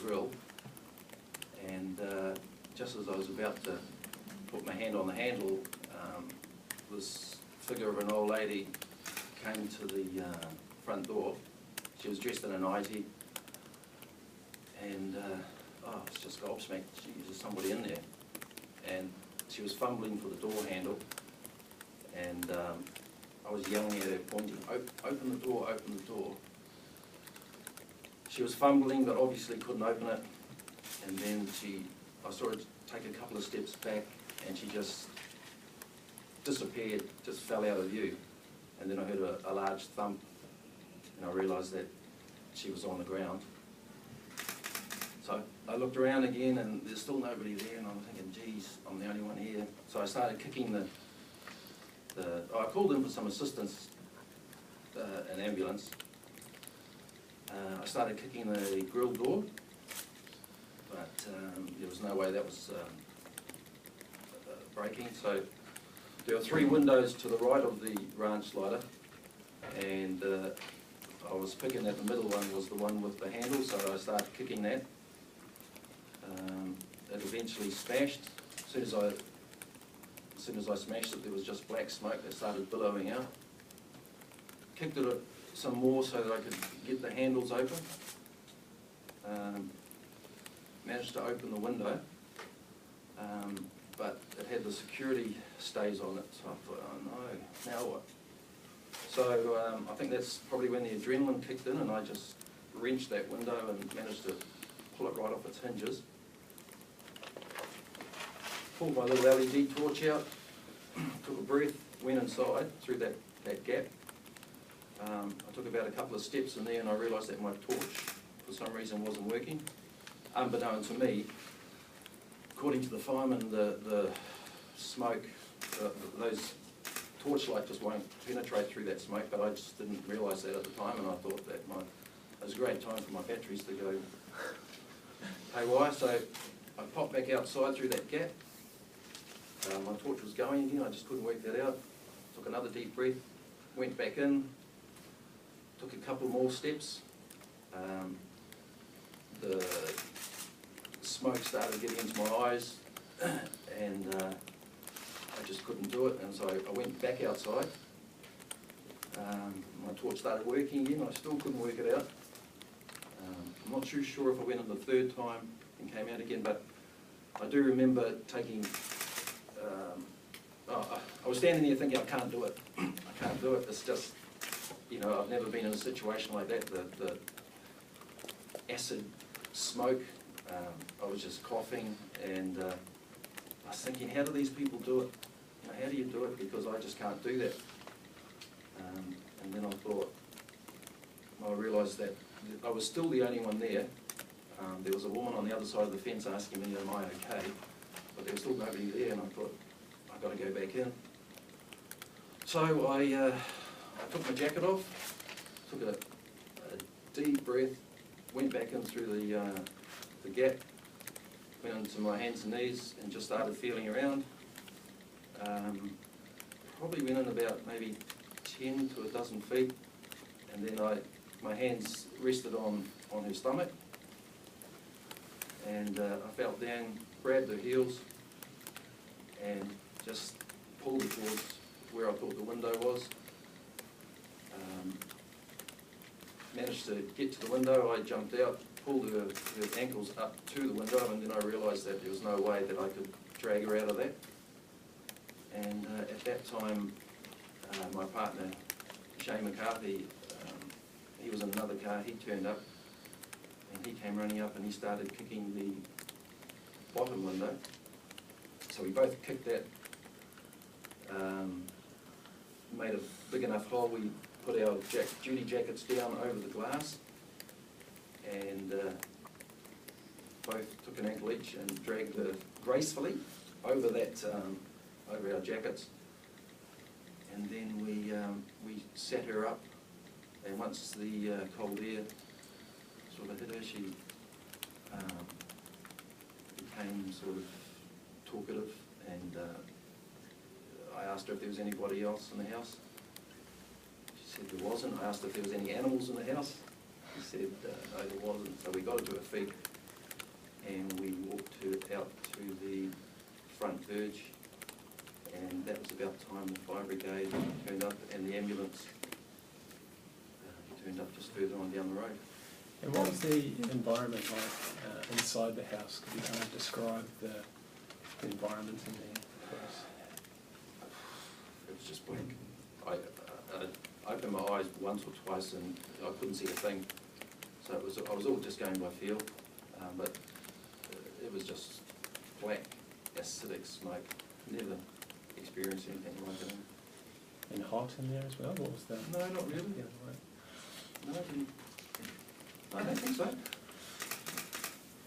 grill, and just as I was about to put my hand on the handle, this figure of an old lady came to the front door. She was dressed in a nightie, and I was just gobsmacked. There's somebody in there, and she was fumbling for the door handle, and I was yelling at her, pointing, open the door, open the door. She was fumbling, but obviously couldn't open it, and then I saw her take a couple of steps back, and she just disappeared, just fell out of view. And then I heard a large thump, and I realised that she was on the ground. So I looked around again, and there's still nobody there, and I'm thinking, geez, I'm the only one here. So I started kicking I called in for some assistance, an ambulance. I started kicking the grill door, but there was no way that was breaking. So there were 3 windows to the right of the ranch slider, and I was picking that the middle one was the one with the handle, so I started kicking that. It eventually smashed. As soon as I smashed it, there was just black smoke that started billowing out. Kicked it some more so that I could get the handles open. Managed to open the window, but it had the security stays on it, so I thought, oh no, now what? So I think that's probably when the adrenaline kicked in, and I just wrenched that window and managed to pull it right off its hinges. Pulled my little LED torch out, took a breath, went inside through that gap. I took about a couple of steps in there, and I realised that my torch, for some reason, wasn't working. Unbeknown to me, according to the fireman, the smoke, those torchlight just won't penetrate through that smoke, but I just didn't realise that at the time, and I thought that it was a great time for my batteries to go haywire. So I popped back outside through that gap. My torch was going again, I just couldn't work that out. Took another deep breath, went back in, took a couple more steps. The smoke started getting into my eyes, and I just couldn't do it, and so I went back outside. My torch started working again, I still couldn't work it out. I'm not too sure if I went in the 3rd time and came out again, but I do remember taking, I was standing there thinking, I can't do it, I can't do it, it's just, I've never been in a situation like that, the acid smoke, I was just coughing, and I was thinking, how do these people do it? How do you do it? Because I just can't do that. And then I thought, I realised that I was still the only one there. There was a woman on the other side of the fence asking me, am I okay? But there was still nobody there, and I thought, I've got to go back in. So I took my jacket off, took a deep breath, went back in through the gap, went into my hands and knees and just started feeling around. Probably went in about maybe 10 to a dozen feet, and then my hands rested on her stomach, and I felt down, grabbed her heels, and just pulled her towards where I thought the window was. Managed to get to the window. I jumped out, pulled her ankles up to the window, and then I realised that there was no way that I could drag her out of that. And at that time, my partner, Shane McCarthy, he was in another car. He turned up, and he came running up, and he started kicking the bottom window. So we both kicked that, made a big enough hole. We put our duty jackets down over the glass, and both took an ankle each and dragged her gracefully over that, over our jackets. And then we sat her up, and once the cold air sort of hit her, she became sort of talkative, and I asked her if there was anybody else in the house. She said there wasn't. I asked if there was any animals in the house. She said no, there wasn't. So we got her to her feet, and we walked out to the front verge, and that was about the time the fire brigade turned up and the ambulance turned up just further on down the road. And what was the environment like inside the house? Could you kind of describe the environment in there for us? It was just blank. I opened my eyes once or twice and I couldn't see a thing. So I was all just going by feel, but it was just black, acidic smoke. Never experienced anything like it. And hot in there as well? What was that? No, not really. The other way? No, I don't think so.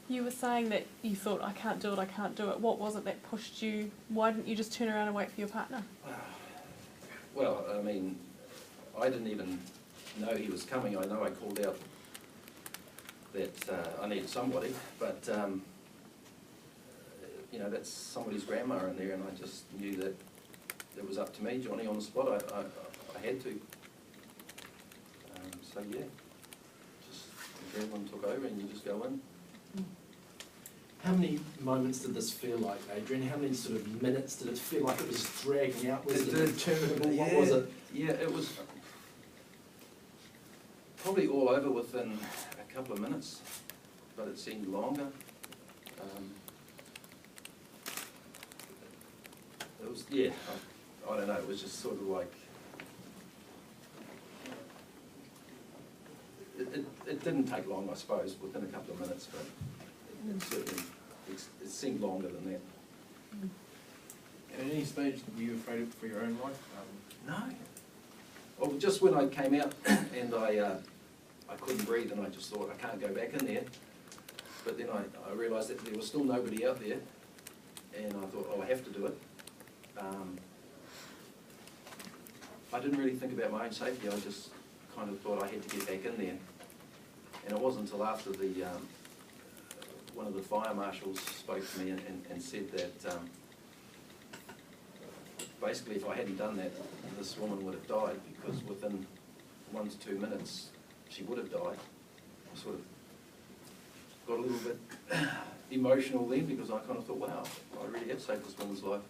You were saying that you thought, I can't do it. What was it that pushed you? Why didn't you just turn around and wait for your partner? Well, I mean, I didn't even know he was coming. I know I called out that I needed somebody, but you know, that's somebody's grandma in there, and I just knew that it was up to me, Johnny, on the spot. I had to. So yeah, just adrenaline took over, and you just go in. How many moments did this feel like, Adrian? How many sort of minutes did it feel like it was dragging out? Was it interminable? What was it? Yeah, it was probably all over within a couple of minutes, but it seemed longer. It was, yeah, I don't know, it was just sort of like, it didn't take long, I suppose, within a couple of minutes, but it certainly, it seemed longer than that. At any stage, were you afraid for your own life? No. Well, just when I came out and I couldn't breathe, and I just thought, I can't go back in there. But then I realised that there was still nobody out there, and I thought, oh, I have to do it. I didn't really think about my own safety. I just kind of thought I had to get back in there. And it wasn't until after the one of the fire marshals spoke to me and said that basically if I hadn't done that, this woman would have died, because within 1 to 2 minutes she would have died. I sort of got a little bit emotional then, because I kind of thought, wow, I really have saved this woman's life.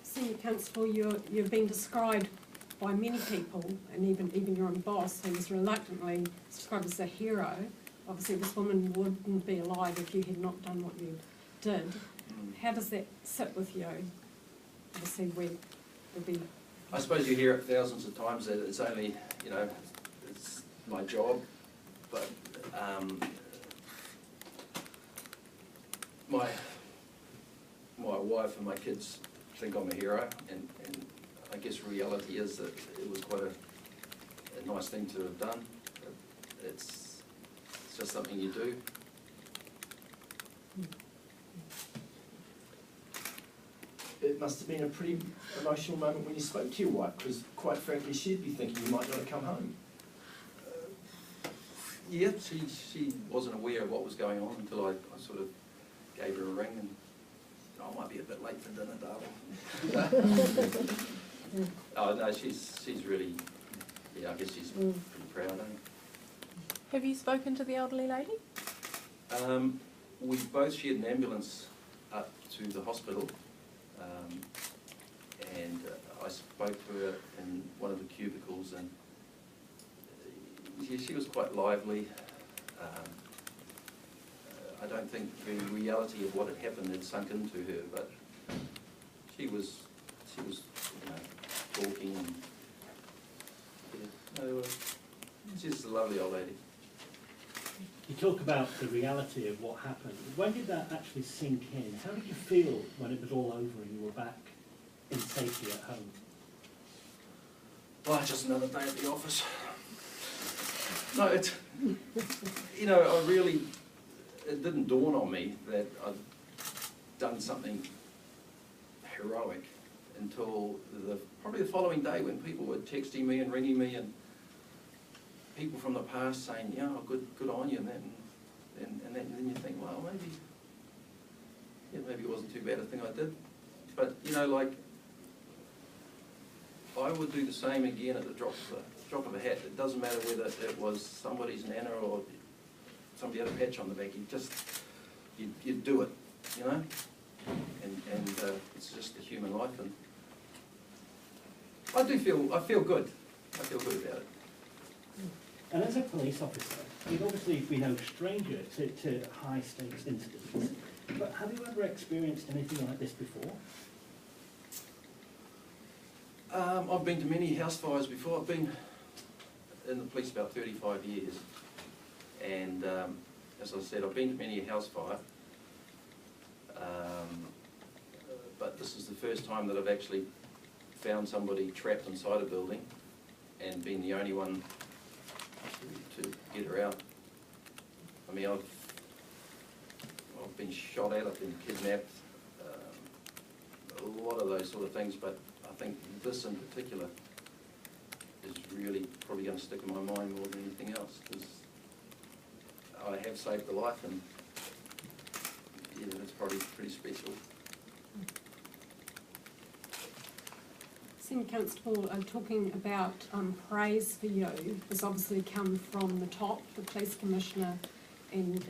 Senior Constable, you've been described by many people, and even your own boss, who was reluctantly described as a hero. Obviously this woman wouldn't be alive if you had not done what you did. How does that sit with you? Obviously we'd be... I suppose you hear it thousands of times that it's only, you know, it's my job, but my wife and my kids think I'm a hero, and I guess reality is that it was quite a nice thing to have done. It's just something you do. It must have been a pretty emotional moment when you spoke to your wife, because quite frankly she'd be thinking you might not have come home. Yeah, she wasn't aware of what was going on until I sort of gave her a ring and said, oh, I might be a bit late for dinner, darling. Oh no, she's really, yeah, I guess she's pretty proud, Have you spoken to the elderly lady? We both shared an ambulance up to the hospital, and I spoke to her in one of the cubicles, and she was quite lively. I don't think the reality of what had happened had sunk into her, but she was you know, talking, and yeah, no, she's a lovely old lady. You talk about the reality of what happened. When did that actually sink in? How did you feel when it was all over and you were back in safety at home? Oh, just another day at the office. No, it, you know, it didn't dawn on me that I'd done something heroic until probably the following day, when people were texting me and ringing me, and people from the past saying, yeah, oh, good on you, and then you think, well, maybe it wasn't too bad a thing I did. But, you know, like, I would do the same again at the drop of a hat. It doesn't matter whether it was somebody's nana or somebody had a patch on the back, you'd do it, you know? And it's just the human life, and I feel good. I feel good about it. And as a police officer, you'd obviously be no stranger to high stakes incidents, but have you ever experienced anything like this before? I've been to many house fires before. I've been in the police about 35 years, and as I said, I've been to many a house fire, but this is the first time that I've actually found somebody trapped inside a building and been the only one to get her out. I mean, I've been shot at, I've been kidnapped, a lot of those sort of things, but I think this in particular is really probably going to stick in my mind more than anything else, because I have saved a life, and yeah, that's probably pretty special. Senior Constable, talking about praise for you has obviously come from the top. The Police Commissioner and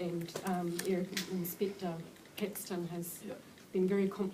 Inspector Paxton has been very complimentary